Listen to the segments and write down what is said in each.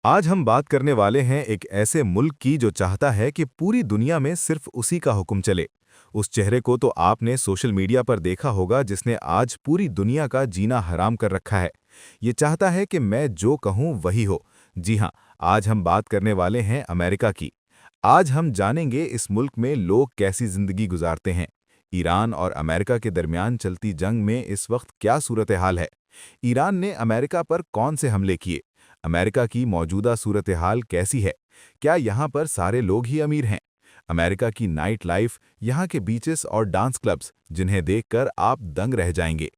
आज हम बात करने वाले हैं एक ऐसे मुल्क की जो चाहता है कि पूरी दुनिया में सिर्फ उसी का हुक्म चले। उस चेहरे को तो आपने सोशल मीडिया पर देखा होगा जिसने आज पूरी दुनिया का जीना हराम कर रखा है। ये चाहता है कि मैं जो कहूँ वही हो। जी हाँ, आज हम बात करने वाले हैं अमेरिका की। आज हम जानेंगे इस मुल्क में लोग कैसी जिंदगी गुजारते हैं। ईरान और अमेरिका के दरमियान चलती जंग में इस वक्त क्या सूरत हाल है। ईरान ने अमेरिका पर कौन से हमले किए। अमेरिका की मौजूदा सूरत हाल कैसी है। क्या यहाँ पर सारे लोग ही अमीर हैं। अमेरिका की नाइट लाइफ, यहाँ के बीचेस और डांस क्लब्स जिन्हें देखकर आप दंग रह जाएंगे।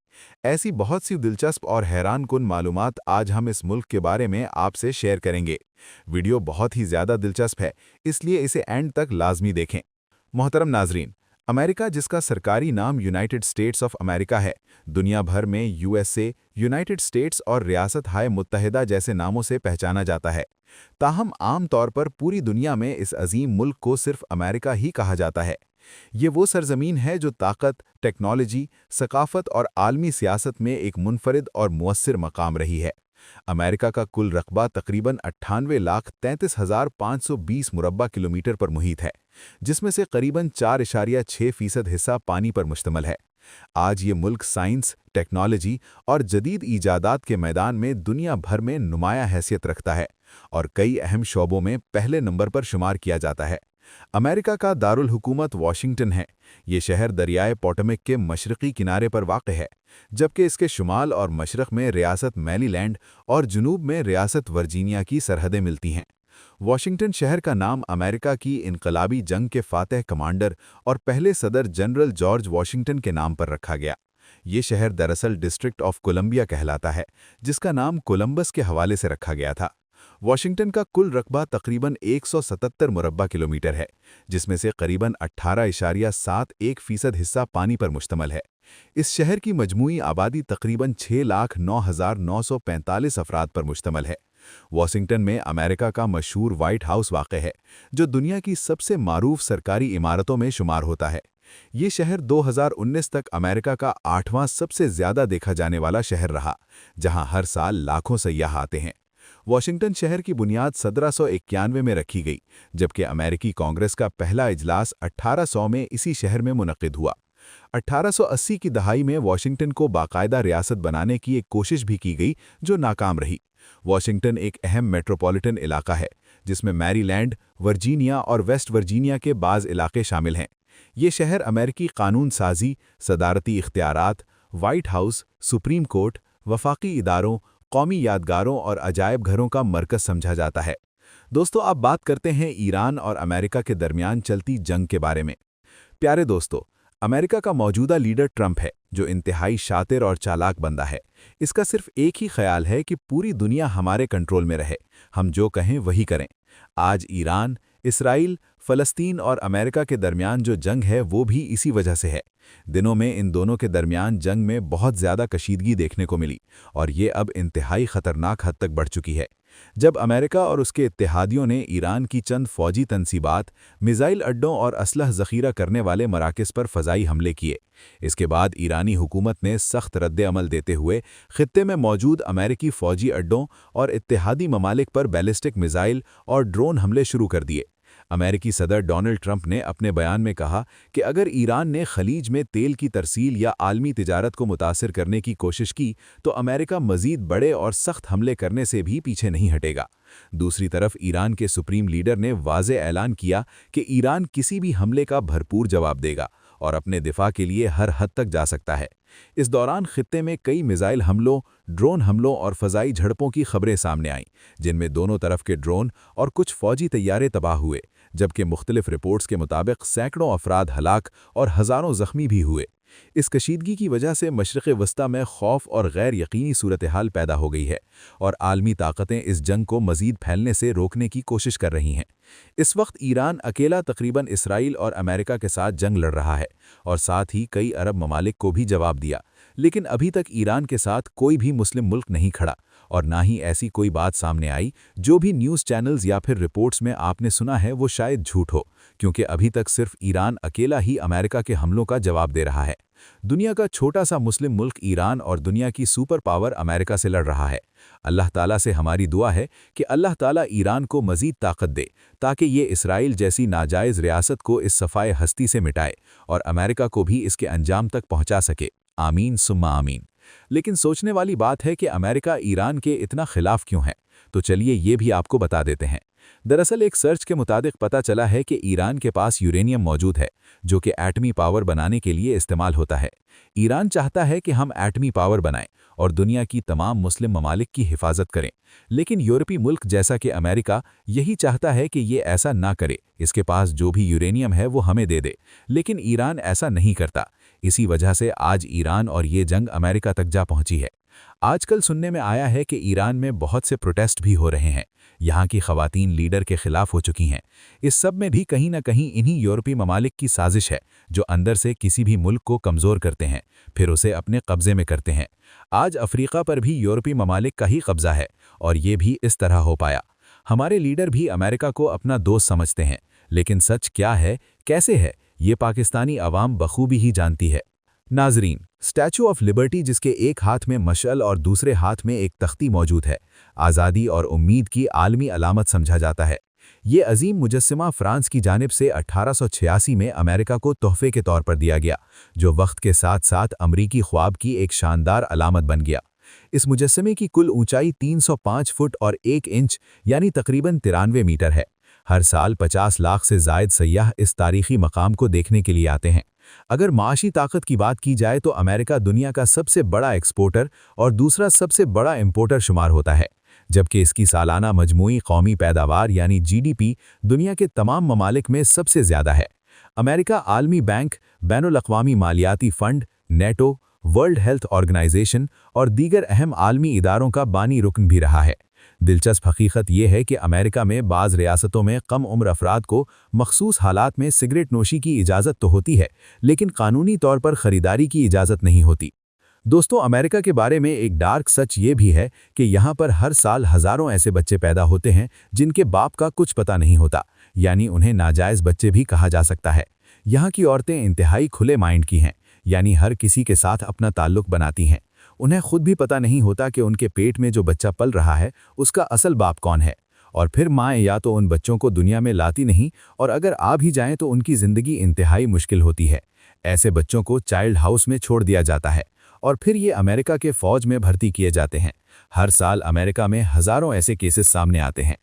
ऐसी बहुत सी दिलचस्प और हैरान कुन मालूमात आज हम इस मुल्क के बारे में आपसे शेयर करेंगे। वीडियो बहुत ही ज़्यादा दिलचस्प है, इसलिए इसे एंड तक लाजमी देखें। मोहतरम नाजरीन, अमेरिका, जिसका सरकारी नाम यूनाइटेड स्टेट्स ऑफ अमेरिका है, दुनिया भर में यूएसए, यूनाइटेड स्टेट्स और रियासत हाय मुत्तहिदा जैसे नामों से पहचाना जाता है। ताहम आम तौर पर पूरी दुनिया में इस अजीम मुल्क को सिर्फ अमेरिका ही कहा जाता है। ये वो सरजमीन है जो ताकत, टेक्नोलॉजी, सकाफत और आलमी सियासत में एक मुनफरिद और मुअस्सिर मकाम रही है। अमेरिका का कुल रकबा तकरीबन 98,33,520 मुरब्बा किलोमीटर पर मुहित है, जिसमें से करीबन 4.6% हिस्सा पानी पर मुश्तमिल है। आज ये मुल्क साइंस, टेक्नोलॉजी और जदीद ईजादात के मैदान में दुनिया भर में नुमाया हैसियत रखता है और कई अहम शोबों में पहले नंबर पर शुमार किया जाता है। अमेरिका का दारुल हुकूमत वाशिंगटन है। ये शहर दरियाए पोटोमेक के मशरक़ी किनारे पर वाक़ है, जबकि इसके शुमाल और मशरक़ में रियासत मैरीलैंड और जुनूब में रियासत वर्जीनिया की सरहदें मिलती हैं। वाशिंगटन शहर का नाम अमेरिका की इनकलाबी जंग के फातह कमांडर और पहले सदर जनरल जॉर्ज वाशिंगटन के नाम पर रखा गया। ये शहर दरअसल डिस्ट्रिक्ट ऑफ कोलंबिया कहलाता है, जिसका नाम कोलंबस के हवाले से रखा गया था। वाशिंगटन का कुल रकबा तकरीबन 177 मुरब्बा किलोमीटर है, जिसमें से करीबन 18.71% हिस्सा पानी पर मुश्तमिल है। इस शहर की मजमूई आबादी तकरीबन 6,09,945 अफराद पर मुश्तमिल है। वाशिंगटन में अमेरिका का मशहूर व्हाइट हाउस वाक़ है, जो दुनिया की सबसे मारूफ सरकारी इमारतों में शुमार होता है। ये शहर 2019 तक अमेरिका का 8वां सबसे ज़्यादा देखा जाने वाला शहर रहा, जहां हर साल लाखों सयाह आते हैं। वाशिंगटन शहर की बुनियाद 1791 में रखी गई, जबकि अमेरिकी कांग्रेस का पहला इजलास 1800 में इसी शहर में मुनक़िद हुआ। 1880 की दहाई में वाशिंगटन को बाकायदा रियासत बनाने की एक कोशिश भी की गई, जो नाकाम रही। वाशिंगटन एक अहम मेट्रोपॉलिटन इलाका है, जिसमें मैरीलैंड, वर्जीनिया और वेस्ट वर्जीनिया के बाज़ इलाके शामिल हैं। ये शहर अमेरिकी कानून साजी, सदारती इख्तियारात, व्हाइट हाउस, सुप्रीम कोर्ट, वफाकी इदारों, कौमी यादगारों और अजायब घरों का मरकज़ समझा जाता है। दोस्तों, अब बात करते हैं ईरान और अमेरिका के दरमियान चलती जंग के बारे में। प्यारे दोस्तों, अमेरिका का मौजूदा लीडर ट्रंप है, जो इंतहाई शातिर और चालाक बंदा है। इसका सिर्फ एक ही ख्याल है कि पूरी दुनिया हमारे कंट्रोल में रहे, हम जो कहें वही करें। आज ईरान, इसराइल, फ़लस्तीन और अमेरिका के दरमियान जो जंग है, वो भी इसी वजह से है। दिनों में इन दोनों के दरमियान जंग में बहुत ज़्यादा कशीदगी देखने को मिली और ये अब इंतहाई ख़तरनाक हद तक बढ़ चुकी है। जब अमेरिका और उसके इत्तेहादियों ने ईरान की चंद फ़ौजी तनसीबात, मिसाइल अड्डों और असलह ज़ख़ीरा करने वाले मराकज़ पर फ़ज़ाई हमले किए, इसके बाद ईरानी हुकूमत ने सख्त रद्द-ए-अमल देते हुए ख़ित्ते में मौजूद अमेरिकी फ़ौजी अड्डों और इत्तेहादी ममालिक पर बैलिस्टिक मिसाइल और ड्रोन हमले शुरू कर दिए। अमेरिकी सदर डोनाल्ड ट्रंप ने अपने बयान में कहा कि अगर ईरान ने खलीज में तेल की तरसील या आलमी तिजारत को मुतासिर करने की कोशिश की, तो अमेरिका मज़ीद बड़े और सख्त हमले करने से भी पीछे नहीं हटेगा। दूसरी तरफ ईरान के सुप्रीम लीडर ने वाज़े ऐलान किया कि ईरान किसी भी हमले का भरपूर जवाब देगा और अपने दिफा के लिए हर हद तक जा सकता है। इस दौरान खित्ते में कई मिसाइल हमलों, ड्रोन हमलों और फ़ज़ाई झड़पों की खबरें सामने आईं, जिनमें दोनों तरफ के ड्रोन और कुछ फ़ौजी तैयारे तबाह हुए, जबकि मुख्तलिफ रिपोर्ट्स के मुताबिक सैकड़ों अफराद हलाक और हज़ारों ज़ख्मी भी हुए। इस कशीदगी की वजह से मशरिक़ वस्ता में खौफ और गैर यकीनी सूरत हाल पैदा हो गई है और आलमी ताकतें इस जंग को मज़ीद फैलने से रोकने की कोशिश कर रही हैं। इस वक्त ईरान अकेला तकरीबन इसराइल और अमेरिका के साथ जंग लड़ रहा है और साथ ही कई अरब ममालिक को भी जवाब दिया, लेकिन अभी तक ईरान के साथ कोई भी मुस्लिम मुल्क नहीं खड़ा और ना ही ऐसी कोई बात सामने आई। जो भी न्यूज़ चैनल्स या फिर रिपोर्ट्स में आपने सुना है वो शायद झूठ हो, क्योंकि अभी तक सिर्फ ईरान अकेला ही अमेरिका के हमलों का जवाब दे रहा है। दुनिया का छोटा सा मुस्लिम मुल्क ईरान और दुनिया की सुपर पावर अमेरिका से लड़ रहा है। अल्लाह ताला से हमारी दुआ है कि अल्लाह ताला ईरान को मज़ीद ताकत दे ताकि ये इसराइल जैसी नाजायज़ रियासत को इस सफ़ाए हस्ती से मिटाए और अमेरिका को भी इसके अंजाम तक पहुंचा सके। आमीन सुम्मा आमीन। लेकिन सोचने वाली बात है कि अमेरिका ईरान के इतना खिलाफ क्यों है, तो चलिए ये भी आपको बता देते हैं। दरअसल एक सर्च के मुताबिक पता चला है कि ईरान के पास यूरेनियम मौजूद है जो कि एटमी पावर बनाने के लिए इस्तेमाल होता है। ईरान चाहता है कि हम एटमी पावर बनाएं और दुनिया की तमाम मुस्लिम ममालिक की हिफाजत करें, लेकिन यूरोपीय मुल्क जैसा कि अमेरिका यही चाहता है कि ये ऐसा ना करे, इसके पास जो भी यूरेनियम है वो हमें दे दे, लेकिन ईरान ऐसा नहीं करता। इसी वजह से आज ईरान और ये जंग अमेरिका तक जा पहुंची है। आजकल सुनने में आया है कि ईरान में बहुत से प्रोटेस्ट भी हो रहे हैं, यहाँ की खवातीन लीडर के खिलाफ हो चुकी हैं। इस सब में भी कहीं ना कहीं इन्हीं यूरोपीय ममालिक की साजिश है जो अंदर से किसी भी मुल्क को कमज़ोर करते हैं, फिर उसे अपने कब्ज़े में करते हैं। आज अफ्रीका पर भी यूरोपीय ममालिक का ही कब्ज़ा है और ये भी इस तरह हो पाया। हमारे लीडर भी अमेरिका को अपना दोस्त समझते हैं, लेकिन सच क्या है, कैसे है, ये पाकिस्तानी अवाम बखूबी ही जानती है। नाजरीन, स्टैचू ऑफ लिबर्टी जिसके एक हाथ में मशअल और दूसरे हाथ में एक तख्ती मौजूद है, आज़ादी और उम्मीद की आलमी अलामत समझा जाता है। ये अजीम मुजस्समा फ्रांस की जानिब से 1886 में अमेरिका को तोहफे के तौर पर दिया गया, जो वक्त के साथ साथ अमरीकी ख्वाब की एक शानदार अलामत बन गया। इस मुजस्समे की कुल ऊंचाई 305 फुट और 1 इंच यानी तकरीबन 93 मीटर है। हर साल 50 लाख से ज़ायद सयाह इस तारीखी मकाम को देखने के लिए आते हैं। अगर माशी ताकत की बात की जाए तो अमेरिका दुनिया का सबसे बड़ा एक्सपोर्टर और दूसरा सबसे बड़ा इंपोर्टर शुमार होता है, जबकि इसकी सालाना मजमूई कौमी पैदावार यानी जीडीपी दुनिया के तमाम ममालिक में सबसे ज़्यादा है। अमेरिका आलमी बैंक, बैनुल-अक़वामी मालियाती fund, NATO, World Health Organization और दीगर अहम आलमी इदारों का बानी रुकन भी रहा है। दिलचस्प हकीकत यह है कि अमेरिका में बाज़ रियासतों में कम उम्र अफराद को मखसूस हालात में सिगरेट नोशी की इजाज़त तो होती है, लेकिन कानूनी तौर पर ख़रीदारी की इजाज़त नहीं होती। दोस्तों, अमेरिका के बारे में एक डार्क सच ये भी है कि यहाँ पर हर साल हज़ारों ऐसे बच्चे पैदा होते हैं जिनके बाप का कुछ पता नहीं होता, यानी उन्हें नाजायज़ बच्चे भी कहा जा सकता है। यहाँ की औरतें इंतहाई खुले माइंड की हैं, यानी हर किसी के साथ अपना ताल्लुक़ बनाती हैं। उन्हें खुद भी पता नहीं होता कि उनके पेट में जो बच्चा पल रहा है उसका असल बाप कौन है, और फिर माएँ या तो उन बच्चों को दुनिया में लाती नहीं, और अगर आ भी जाएं तो उनकी ज़िंदगी इंतहाई मुश्किल होती है। ऐसे बच्चों को चाइल्ड हाउस में छोड़ दिया जाता है और फिर ये अमेरिका के फ़ौज में भर्ती किए जाते हैं। हर साल अमेरिका में हज़ारों ऐसे केसेस सामने आते हैं।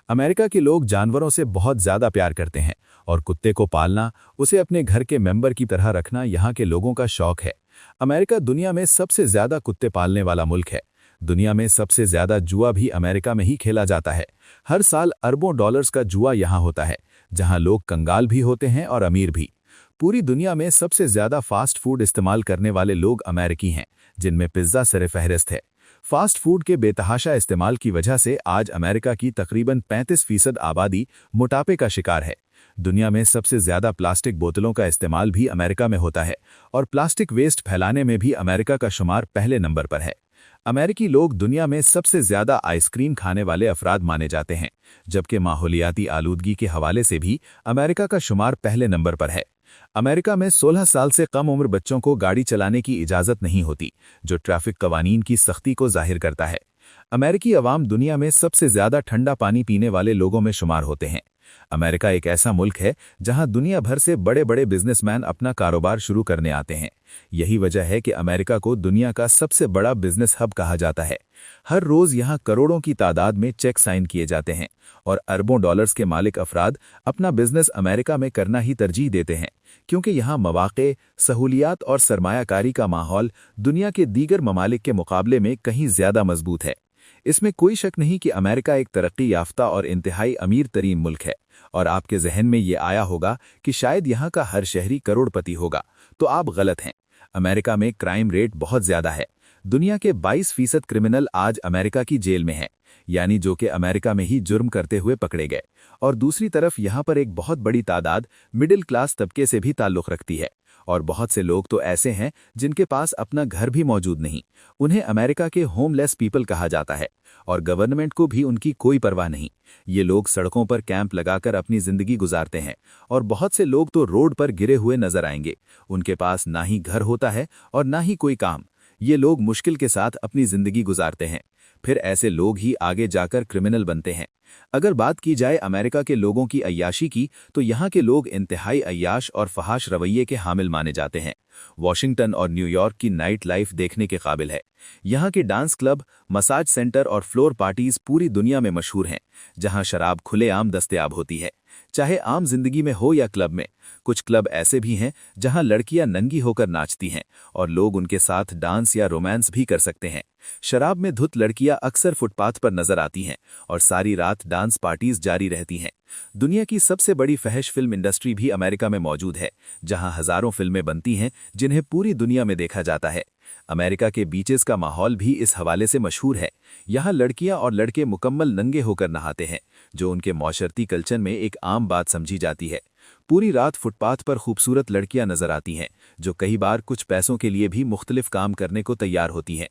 अमेरिका के लोग जानवरों से बहुत ज़्यादा प्यार करते हैं और कुत्ते को पालना, उसे अपने घर के मेंबर की तरह रखना यहाँ के लोगों का शौक है। अमेरिका दुनिया में सबसे ज़्यादा कुत्ते पालने वाला मुल्क है। दुनिया में सबसे ज़्यादा जुआ भी अमेरिका में ही खेला जाता है। हर साल अरबों डॉलर्स का जुआ यहाँ होता है, जहाँ लोग कंगाल भी होते हैं और अमीर भी। पूरी दुनिया में सबसे ज़्यादा फास्ट फूड इस्तेमाल करने वाले लोग अमेरिकी हैं, जिनमें पिज़्ज़ा सरफ़हरिस्त है। फास्ट फूड के बेतहाशा इस्तेमाल की वजह से आज अमेरिका की तकरीबन 35% आबादी मोटापे का शिकार है। दुनिया में सबसे ज़्यादा प्लास्टिक बोतलों का इस्तेमाल भी अमेरिका में होता है और प्लास्टिक वेस्ट फैलाने में भी अमेरिका का शुमार पहले नंबर पर है। अमेरिकी लोग दुनिया में सबसे ज़्यादा आइसक्रीम खाने वाले अफराद माने जाते हैं, जबकि माहौलियाती आलूदगी के हवाले से भी अमेरिका का शुमार पहले नंबर पर है। अमेरिका में 16 साल से कम उम्र बच्चों को गाड़ी चलाने की इजाज़त नहीं होती, जो ट्रैफिक कवानीन की सख्ती को जाहिर करता है। अमेरिकी अवाम दुनिया में सबसे ज़्यादा ठंडा पानी पीने वाले लोगों में शुमार होते हैं। अमेरिका एक ऐसा मुल्क है जहां दुनिया भर से बड़े बड़े बिजनेसमैन अपना कारोबार शुरू करने आते हैं। यही वजह है कि अमेरिका को दुनिया का सबसे बड़ा बिजनेस हब कहा जाता है। हर रोज़ यहां करोड़ों की तादाद में चेक साइन किए जाते हैं और अरबों डॉलर्स के मालिक अफराद अपना बिजनेस अमेरिका में करना ही तरजीह देते हैं, क्योंकि यहाँ मौक़े, सहूलियात और सरमायाकारी का माहौल दुनिया के दीगर ममालिक के मुकाबले में कहीं ज़्यादा मजबूत है। इसमें कोई शक नहीं कि अमेरिका एक तरक्की याफ्ता और इंतहाई अमीर तरीन मुल्क है, और आपके जहन में ये आया होगा कि शायद यहाँ का हर शहरी करोड़पति होगा, तो आप गलत हैं। अमेरिका में क्राइम रेट बहुत ज़्यादा है। दुनिया के 22% क्रिमिनल आज अमेरिका की जेल में हैं, यानी जो कि अमेरिका में ही जुर्म करते हुए पकड़े गए। और दूसरी तरफ यहाँ पर एक बहुत बड़ी तादाद मिडिल क्लास तबके से भी ताल्लुक़ रखती है, और बहुत से लोग तो ऐसे हैं जिनके पास अपना घर भी मौजूद नहीं। उन्हें अमेरिका के होमलेस पीपल कहा जाता है और गवर्नमेंट को भी उनकी कोई परवाह नहीं। ये लोग सड़कों पर कैंप लगाकर अपनी जिंदगी गुजारते हैं और बहुत से लोग तो रोड पर गिरे हुए नजर आएंगे। उनके पास ना ही घर होता है और ना ही कोई काम। ये लोग मुश्किल के साथ अपनी जिंदगी गुजारते हैं। फिर ऐसे लोग ही आगे जाकर क्रिमिनल बनते हैं। अगर बात की जाए अमेरिका के लोगों की अय्याशी की, तो यहाँ के लोग इंतहाई अय्याश और फहाश रवैये के हामिल माने जाते हैं। वॉशिंगटन और न्यूयॉर्क की नाइट लाइफ देखने के काबिल है। यहाँ के डांस क्लब, मसाज सेंटर और फ्लोर पार्टीज पूरी दुनिया में मशहूर हैं, जहाँ शराब खुलेआम दस्तयाब होती है, चाहे आम जिंदगी में हो या क्लब में। कुछ क्लब ऐसे भी हैं जहां लड़कियां नंगी होकर नाचती हैं और लोग उनके साथ डांस या रोमांस भी कर सकते हैं। शराब में धुत लड़कियां अक्सर फुटपाथ पर नजर आती हैं और सारी रात डांस पार्टीज जारी रहती हैं। दुनिया की सबसे बड़ी फहश फिल्म इंडस्ट्री भी अमेरिका में मौजूद है, जहां हजारों फिल्में बनती हैं जिन्हें पूरी दुनिया में देखा जाता है। अमेरिका के बीचेस का माहौल भी इस हवाले से मशहूर है। यहाँ लड़कियां और लड़के मुकम्मल नंगे होकर नहाते हैं, जो उनके मौशरती कल्चर में एक आम बात समझी जाती है। पूरी रात फुटपाथ पर खूबसूरत लड़कियां नजर आती हैं, जो कई बार कुछ पैसों के लिए भी मुख्तलिफ काम करने को तैयार होती हैं।